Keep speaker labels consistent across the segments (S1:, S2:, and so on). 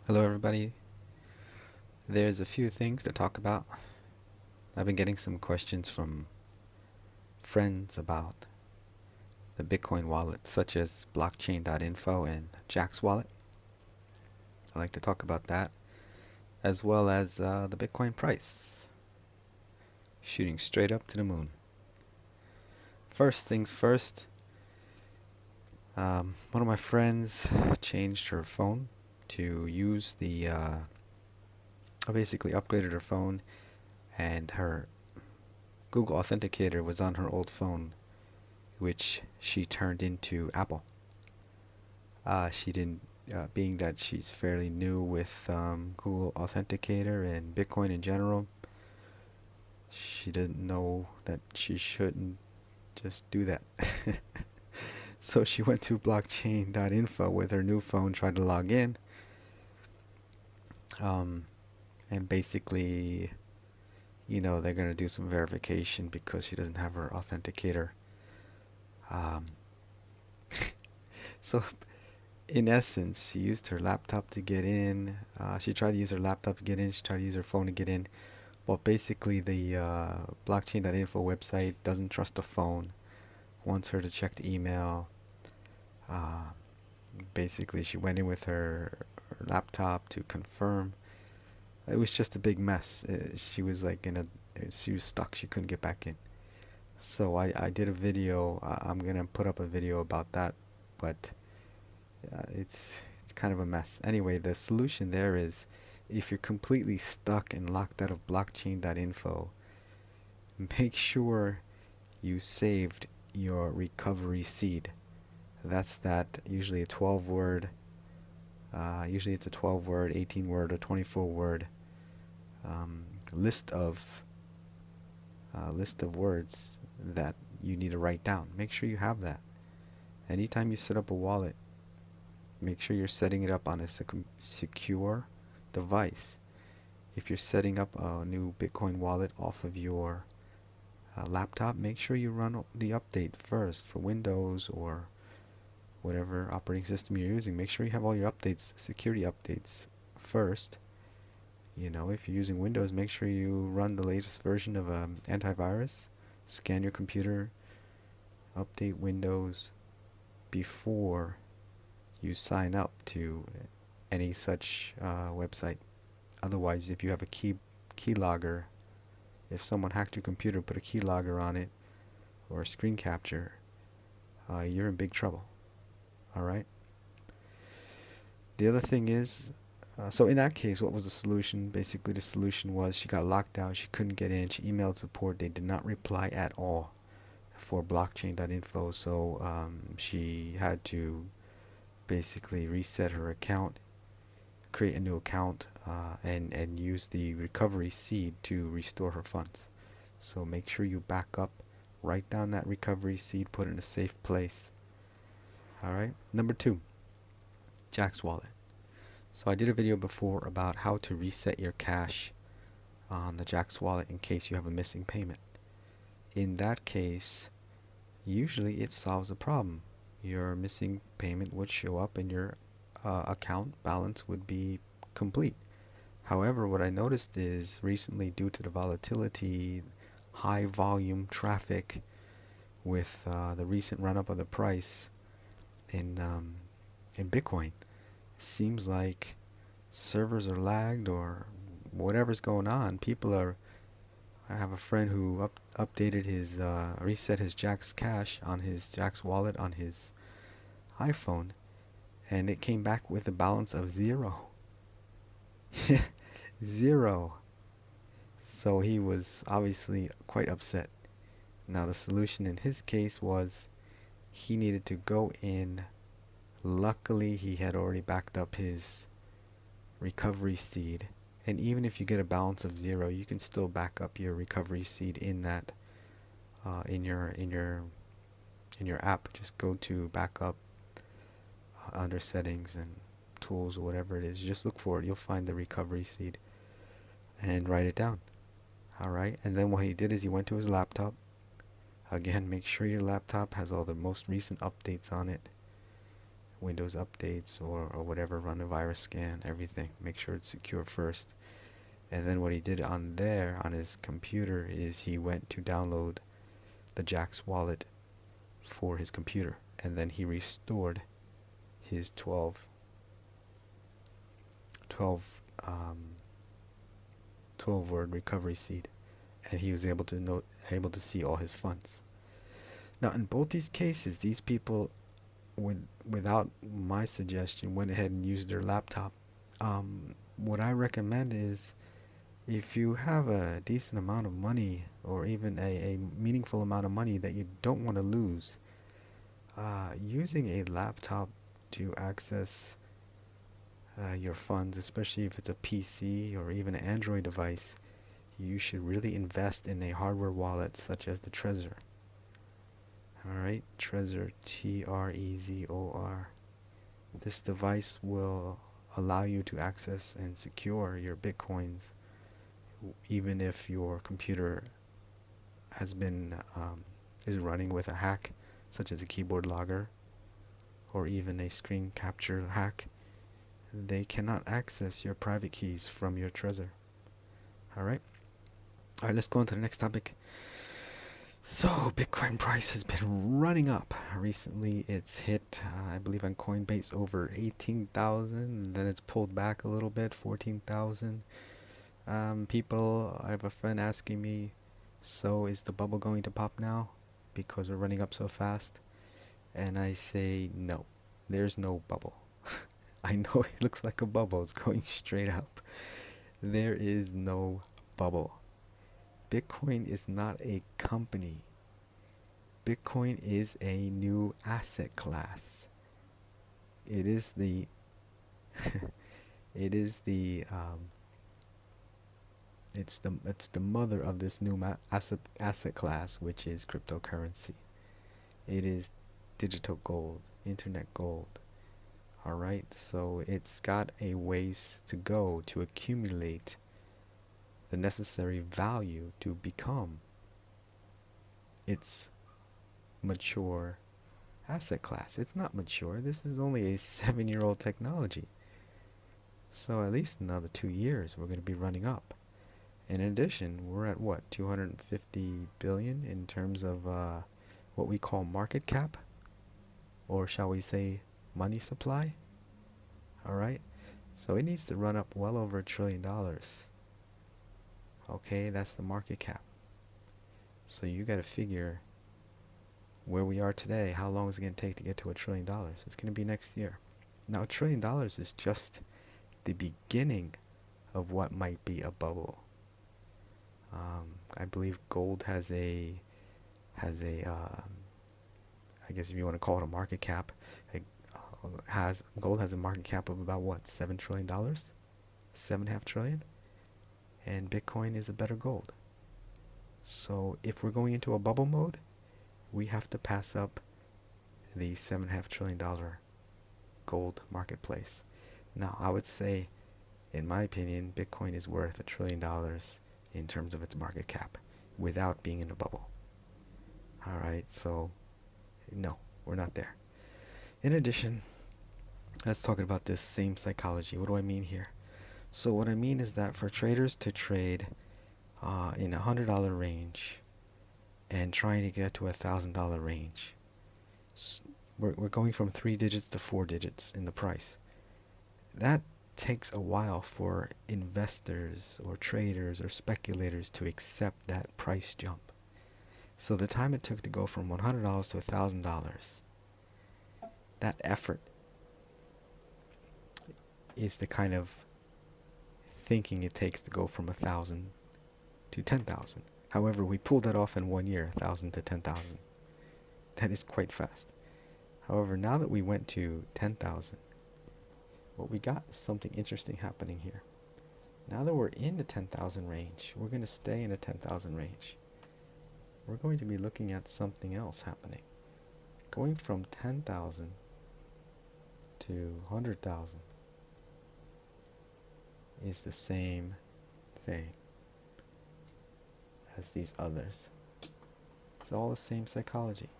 S1: Hello, everybody. There's a few things to talk about. I've been getting some questions from friends about the Bitcoin wallet, such as Blockchain.info and Jaxx wallet. I'd like to talk about that, as well as the Bitcoin price, shooting straight up to the moon. First things first, one of my friends changed her phone to use basically upgraded her phone, and her Google Authenticator was on her old phone, which she turned into Apple. She didn't, being that she's fairly new with Google Authenticator and Bitcoin in general, she didn't know that she shouldn't just do that. So she went to Blockchain.info with her new phone, tried to log in, um, and basically, they're going to do some verification because she doesn't have her authenticator. Um, so in essence, she used her laptop to get in. She tried to use her laptop to get in. She tried to use her phone to get in. Well, basically, the blockchain.info website doesn't trust the phone, wants her to check the email. Uh, Basically, she went in with her laptop to confirm. It was just a big mess. She was like she was stuck. She couldn't get back in. So I did a video. I'm gonna put up a video about that, but it's kind of a mess. Anyway, the solution there is, if you're completely stuck and locked out of blockchain.info, make sure you saved your recovery seed. That's that usually a 12 word, usually it's a 12 word, 18 word, or 24 word um, list of list of words that you need to write down. Make sure you have that. Anytime you set up a wallet, make sure you're setting it up on a secure device. If you're setting up a new Bitcoin wallet off of your laptop, make sure you run the update first for Windows or whatever operating system you're using. Make sure you have all your updates, security updates first. If you're using Windows, make sure you run the latest version of antivirus. Scan your computer, update Windows before you sign up to any such website. Otherwise, if you have a keylogger, if someone hacked your computer, put a keylogger on it or a screen capture, you're in big trouble. All right. The other thing is, so in that case, what was the solution? Basically, the solution was she got locked out. She couldn't get in. She emailed support. They did not reply at all for blockchain.info. So she had to basically reset her account, create a new account, and use the recovery seed to restore her funds. So make sure you back up, write down that recovery seed, put it in a safe place. All right. Number two, Jaxx wallet. So I did a video before about how to reset your cash on the Jaxx wallet in case you have a missing payment. In that case, usually it solves a problem. Your missing payment would show up and your account balance would be complete. However, what I noticed is recently, due to the volatility, high volume traffic with the recent run up of the price in Bitcoin, seems like servers are lagged or whatever's going on. I have a friend who updated his, reset his Jaxx cash on his Jaxx wallet on his iPhone, and it came back with a balance of zero. Zero. So he was obviously quite upset. Now, the solution in his case was he needed to go in. Luckily, he had already backed up his recovery seed. And even if you get a balance of zero, you can still back up your recovery seed in that in your app. Just go to backup under settings and tools or whatever it is. Just look for it. You'll find the recovery seed and write it down. All right. And then what he did is he went to his laptop. Again, make sure your laptop has all the most recent updates on it. Windows updates or whatever, run a virus scan, everything. Make sure it's secure first. And then what he did on there, on his computer, is he went to download the Jaxx wallet for his computer. And then he restored his 12 word recovery seed. And he was able to see all his funds. Now, in both these cases, these people, without my suggestion, went ahead and used their laptop. What I recommend is, if you have a decent amount of money, or even a meaningful amount of money that you don't want to lose, using a laptop to access your funds, especially if it's a PC or even an Android device, you should really invest in a hardware wallet such as the Trezor. Alright, Trezor, Trezor. This device will allow you to access and secure your Bitcoins even if your computer has been is running with a hack, such as a keyboard logger or even a screen capture hack. They cannot access your private keys from your Trezor. Alright, let's go on to the next topic. So, Bitcoin price has been running up. Recently, it's hit, I believe on Coinbase, over 18,000, and then it's pulled back a little bit, 14,000. I have a friend asking me, so is the bubble going to pop now because we're running up so fast? And I say, no, there's no bubble. I know it looks like a bubble, it's going straight up. There is no bubble. Bitcoin is not a company. Bitcoin is a new asset class. It is the it's the mother of this new asset class, which is cryptocurrency. It is digital gold, internet gold. Alright, so it's got a ways to go to accumulate the necessary value to become its mature asset class. It's not mature. This is only a 7-year-old technology. So at least another 2 years we're going to be running up. In addition, we're at what, 250 billion in terms of what we call market cap, or shall we say money supply. Alright, so it needs to run up well over $1 trillion. Okay, that's the market cap. So you got to figure where we are today. How long is it going to take to get to $1 trillion? It's going to be next year. Now, $1 trillion is just the beginning of what might be a bubble. I believe gold has a I guess if you want to call it a market cap, gold has a market cap of about what, $7 trillion, $7.5 trillion, and Bitcoin is a better gold. So if we're going into a bubble mode, we have to pass up the $7.5 trillion gold marketplace. Now, I would say, in my opinion, Bitcoin is worth $1 trillion in terms of its market cap without being in a bubble. Alright, so no, we're not there. In addition, let's talk about this same psychology. What do I mean here? So what I mean is that for traders to trade in $100 range and trying to get to $1,000 range, we're going from 3 digits to 4 digits in the price. That takes a while for investors or traders or speculators to accept that price jump. So the time it took to go from $100 to $1,000, that effort is the kind of thinking it takes to go from 1,000 to 10,000. However, we pulled that off in 1 year, 1,000 to 10,000. That is quite fast. However, now that we went to 10,000, what we got is something interesting happening here. Now that we're in the 10,000 range, we're going to stay in the 10,000 range. We're going to be looking at something else happening. Going from 10,000 to 100,000 is the same thing as these others. It's all the same psychology.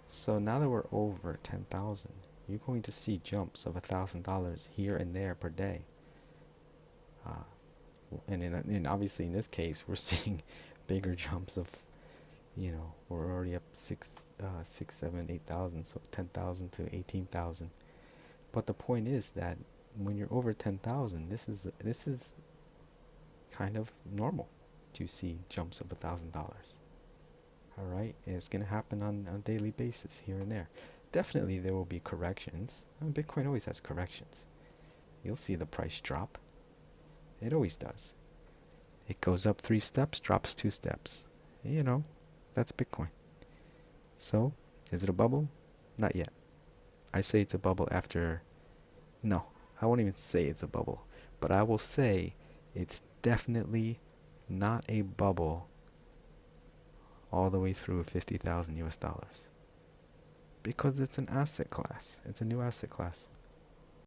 S1: So now that we're over 10,000, you're going to see jumps of $1,000 here and there per day. Uh, and obviously in this case, we're seeing bigger jumps of, we're already up 8,000, so 10,000 to 18,000. But the point is that when you're over 10,000, this is kind of normal to see jumps of $1,000. All right, it's gonna happen on a daily basis here and there. Definitely, there will be corrections. Bitcoin always has corrections. You'll see the price drop. It always does. It goes up 3 steps, drops 2 steps. That's Bitcoin. So, is it a bubble? Not yet. I say it's a bubble after. No, I won't even say it's a bubble. But I will say it's definitely not a bubble all the way through 50,000 US dollars. Because it's an asset class. It's a new asset class.